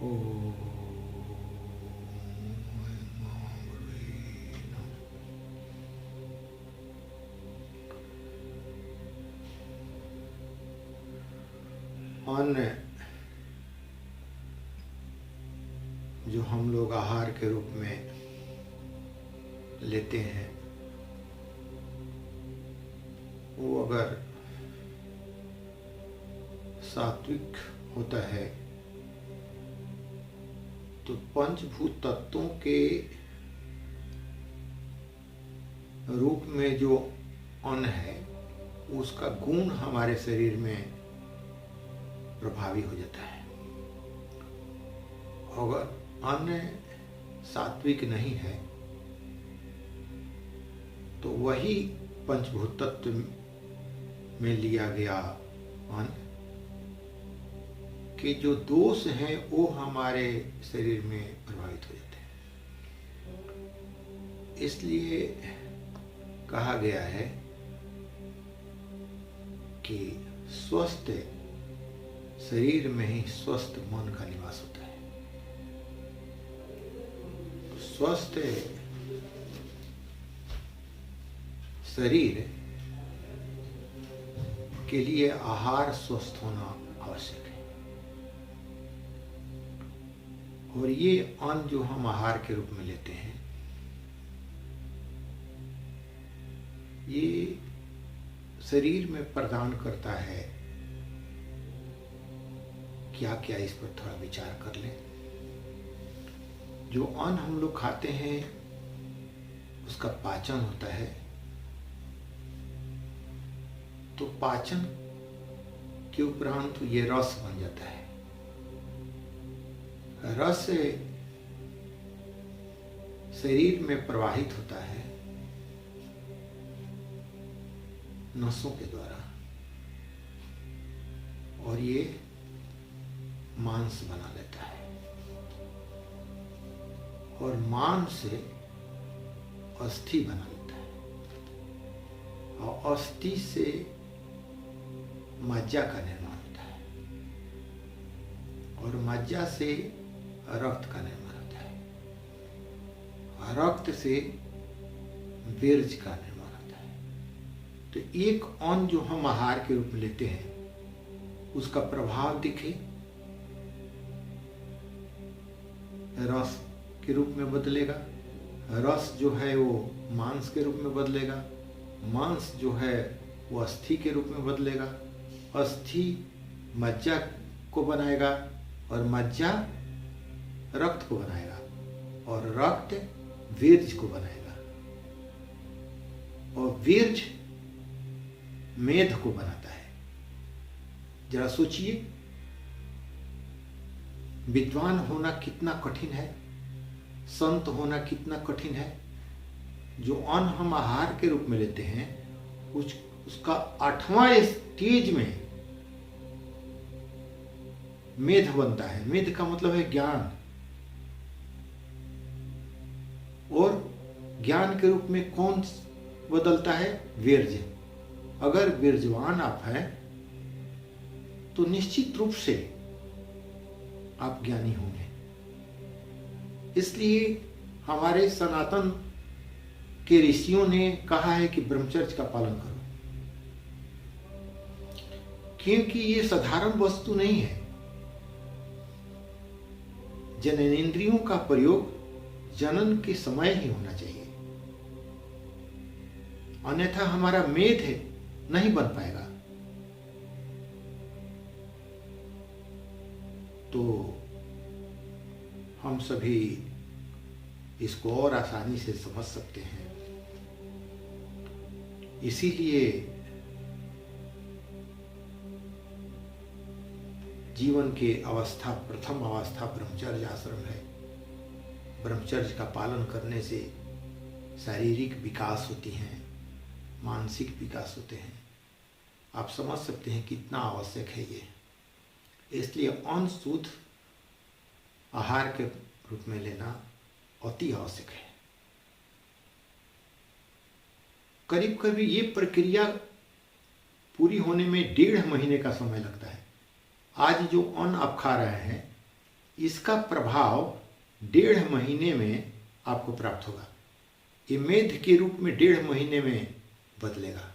ओम अन्न जो हम लोग आहार के रूप में लेते हैं वो अगर सात्विक होता है तो पंचभूत तत्वों के रूप में जो अन्न है उसका गुण हमारे शरीर में प्रभावी हो जाता है। अगर अन्न सात्विक नहीं है तो वही पंचभूत तत्व में लिया गया अन्न के जो दोष हैं वो हमारे शरीर में प्रभावित हो जाते हैं। इसलिए कहा गया है कि स्वस्थ शरीर में ही स्वस्थ मन का निवास होता है। स्वस्थ शरीर के लिए आहार स्वस्थ होना आवश्यक है। और ये अन्न जो हम आहार के रूप में लेते हैं ये शरीर में प्रदान करता है क्या क्या, इस पर थोड़ा विचार कर लें। जो अन्न हम लोग खाते हैं उसका पाचन होता है, तो पाचन के उपरांत ये रस बन जाता है। रस शरीर में प्रवाहित होता है नसों के द्वारा और ये मांस बना लेता है और मांस से अस्थि बना लेता है और अस्थि से मज्जा का निर्माण होता है और मज्जा से रक्त का निर्माण होता है और रक्त से बीर्ज का निर्माण होता है। तो एक अन्न जो हम आहार के रूप में लेते हैं उसका प्रभाव दिखे रस के रूप में बदलेगा, रस जो है वो मांस के रूप में बदलेगा, मांस जो है वो अस्थि के रूप में बदलेगा, अस्थि मज्जा को बनाएगा और मज्जा रक्त को बनाएगा और रक्त वीर्ज को बनाएगा और वीर्ज मेद को बनाता है। जरा सोचिए विद्वान होना कितना कठिन है, संत होना कितना कठिन है। जो अन्न हम आहार के रूप में लेते हैं उसका 8वां स्टेज में मेध बनता है। मेध का मतलब है ज्ञान, और ज्ञान के रूप में कौन बदलता है? वीर्ज। अगर वीर्जवान आप हैं तो निश्चित रूप से आप ज्ञानी होंगे। इसलिए हमारे सनातन के ऋषियों ने कहा है कि ब्रह्मचर्य का पालन करो, क्योंकि ये साधारण वस्तु नहीं है। जननेंद्रियों का प्रयोग जनन के समय ही होना चाहिए, अन्यथा हमारा मेध नहीं बन पाएगा। तो हम सभी इसको और आसानी से समझ सकते हैं। इसीलिए जीवन के अवस्था, प्रथम अवस्था ब्रह्मचर्य आश्रम है। ब्रह्मचर्य का पालन करने से शारीरिक विकास होती हैं, मानसिक विकास होते हैं। आप समझ सकते हैं कितना आवश्यक है ये। इसलिए अन्न शुद्ध आहार के रूप में लेना अति आवश्यक है। करीब करीब ये प्रक्रिया पूरी होने में 1.5 महीने का समय लगता है। आज जो अन्न आप खा रहे हैं इसका प्रभाव 1.5 महीने में आपको प्राप्त होगा। ये मेध के रूप में 1.5 महीने में बदलेगा।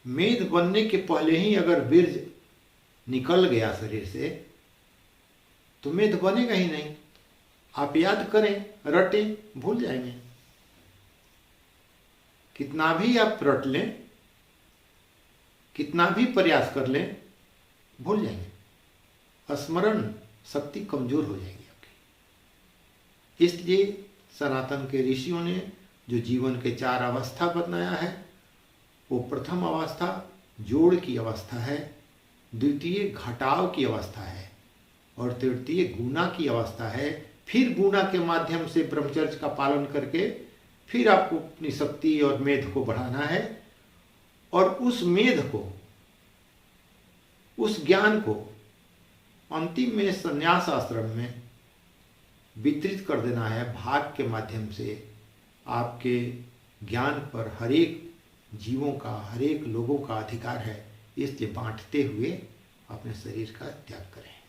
मेध बनने के पहले ही अगर बीर्ज निकल गया शरीर से तो मेध बनेगा ही नहीं। आप याद करें, रटें, भूल जाएंगे। कितना भी आप रट लें, कितना भी प्रयास कर लें, भूल जाएंगे। स्मरण शक्ति कमजोर हो जाएगी आपकी। इसलिए सनातन के ऋषियों ने जो जीवन के 4 अवस्था बताया है, वो प्रथम अवस्था जोड़ की अवस्था है, द्वितीय घटाव की अवस्था है और तृतीय गुना की अवस्था है। फिर गुना के माध्यम से ब्रह्मचर्य का पालन करके फिर आपको अपनी शक्ति और मेध को बढ़ाना है और उस मेध को, उस ज्ञान को अंतिम में संन्यास आश्रम में वितरित कर देना है। भाग के माध्यम से आपके ज्ञान पर हर एक जीवों का, हर एक लोगों का अधिकार है। इसलिए बांटते हुए अपने शरीर का त्याग करें।